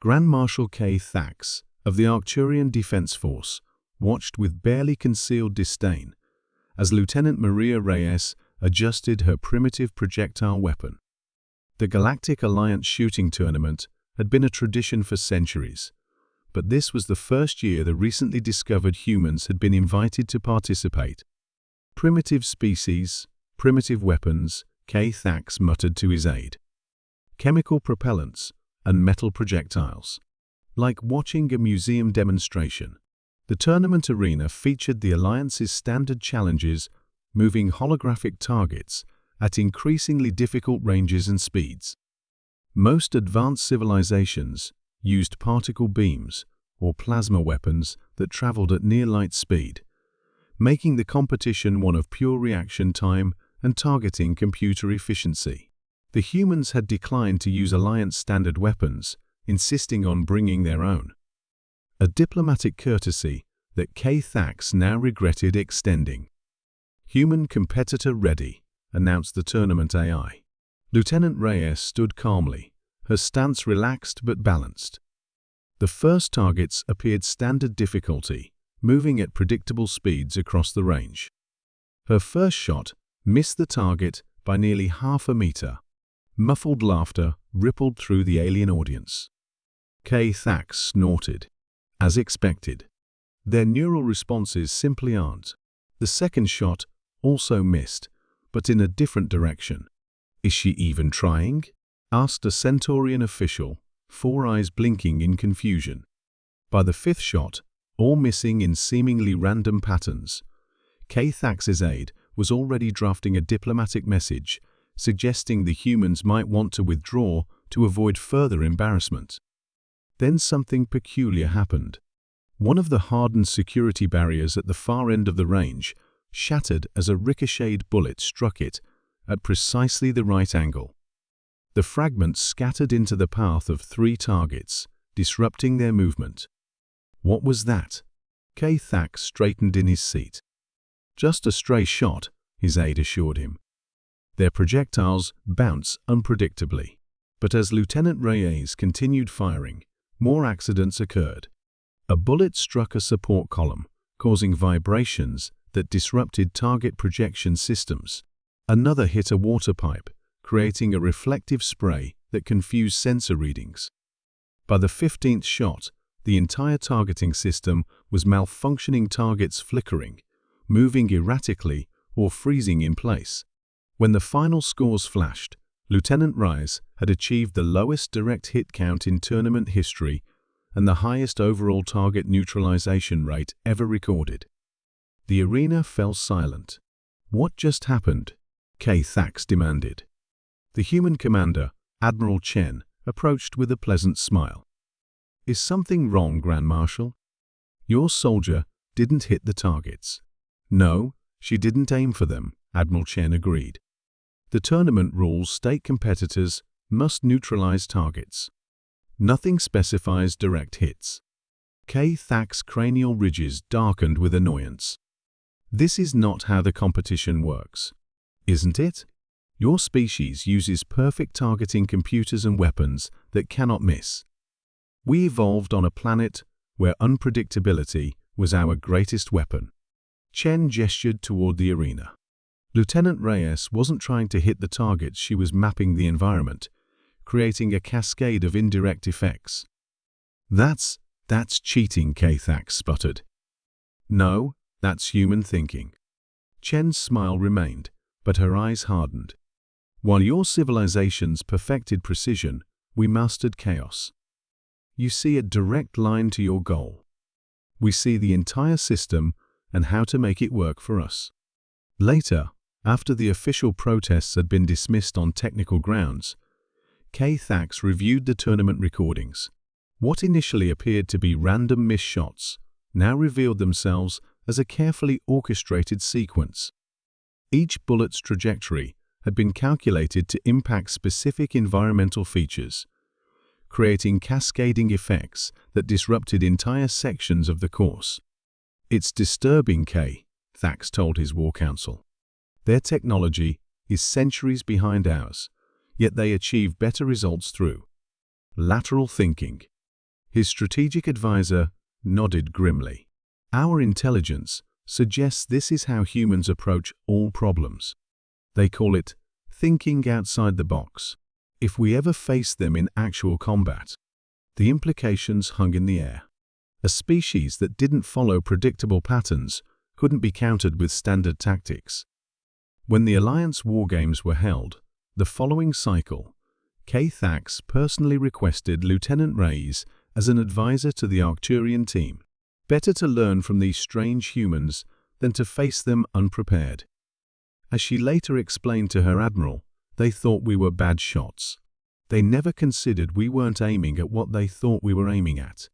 Grand Marshal K. Thax of the Arcturian Defense Force watched with barely concealed disdain as Lieutenant Maria Reyes adjusted her primitive projectile weapon. The Galactic Alliance shooting tournament had been a tradition for centuries, but this was the first year the recently discovered humans had been invited to participate. Primitive species, primitive weapons, K. Thax muttered to his aide. Chemical propellants and metal projectiles. Like watching a museum demonstration, the tournament arena featured the Alliance's standard challenges, moving holographic targets at increasingly difficult ranges and speeds. Most advanced civilizations used particle beams or plasma weapons that traveled at near light speed, making the competition one of pure reaction time and targeting computer efficiency. The humans had declined to use Alliance standard weapons, insisting on bringing their own. A diplomatic courtesy that K. Thax now regretted extending. Human competitor ready, announced the tournament AI. Lieutenant Reyes stood calmly, her stance relaxed but balanced. The first targets appeared standard difficulty, moving at predictable speeds across the range. Her first shot missed the target by nearly half a meter. Muffled laughter rippled through the alien audience. K. Thax snorted. As expected. Their neural responses simply aren't. The second shot also missed, but in a different direction. Is she even trying? Asked a Centaurian official, four eyes blinking in confusion. By the fifth shot, all missing in seemingly random patterns, K. Thax's aide was already drafting a diplomatic message, suggesting the humans might want to withdraw to avoid further embarrassment. Then something peculiar happened. One of the hardened security barriers at the far end of the range shattered as a ricocheted bullet struck it at precisely the right angle. The fragments scattered into the path of three targets, disrupting their movement. What was that? K. Thax straightened in his seat. Just a stray shot, his aide assured him. Their projectiles bounce unpredictably. But as Lieutenant Reyes continued firing, more accidents occurred. A bullet struck a support column, causing vibrations that disrupted target projection systems. Another hit a water pipe, creating a reflective spray that confused sensor readings. By the 15th shot, the entire targeting system was malfunctioning, targets flickering, moving erratically or freezing in place. When the final scores flashed, Lieutenant Reyes had achieved the lowest direct hit count in tournament history and the highest overall target neutralization rate ever recorded. The arena fell silent. What just happened? K. Thax demanded. The human commander, Admiral Chen, approached with a pleasant smile. Is something wrong, Grand Marshal? Your soldier didn't hit the targets. No, she didn't aim for them, Admiral Chen agreed. The tournament rules state competitors must neutralize targets. Nothing specifies direct hits. K. Thax's cranial ridges darkened with annoyance. This is not how the competition works, isn't it? Your species uses perfect targeting computers and weapons that cannot miss. We evolved on a planet where unpredictability was our greatest weapon. Chen gestured toward the arena. Lieutenant Reyes wasn't trying to hit the targets, she was mapping the environment, creating a cascade of indirect effects. That's cheating, K. Thax sputtered. No, that's human thinking. Chen's smile remained, but her eyes hardened. While your civilizations perfected precision, we mastered chaos. You see a direct line to your goal. We see the entire system and how to make it work for us. Later, after the official protests had been dismissed on technical grounds, K. Thax reviewed the tournament recordings. What initially appeared to be random missed shots now revealed themselves as a carefully orchestrated sequence. Each bullet's trajectory had been calculated to impact specific environmental features, creating cascading effects that disrupted entire sections of the course. It's disturbing, K. Thax told his war council. Their technology is centuries behind ours, yet they achieve better results through lateral thinking. His strategic advisor nodded grimly. Our intelligence suggests this is how humans approach all problems. They call it thinking outside the box. If we ever face them in actual combat, the implications hung in the air. A species that didn't follow predictable patterns couldn't be countered with standard tactics. When the Alliance wargames were held, the following cycle, K-Thax personally requested Lieutenant Reyes as an advisor to the Arcturian team. Better to learn from these strange humans than to face them unprepared. As she later explained to her admiral, they thought we were bad shots. They never considered we weren't aiming at what they thought we were aiming at.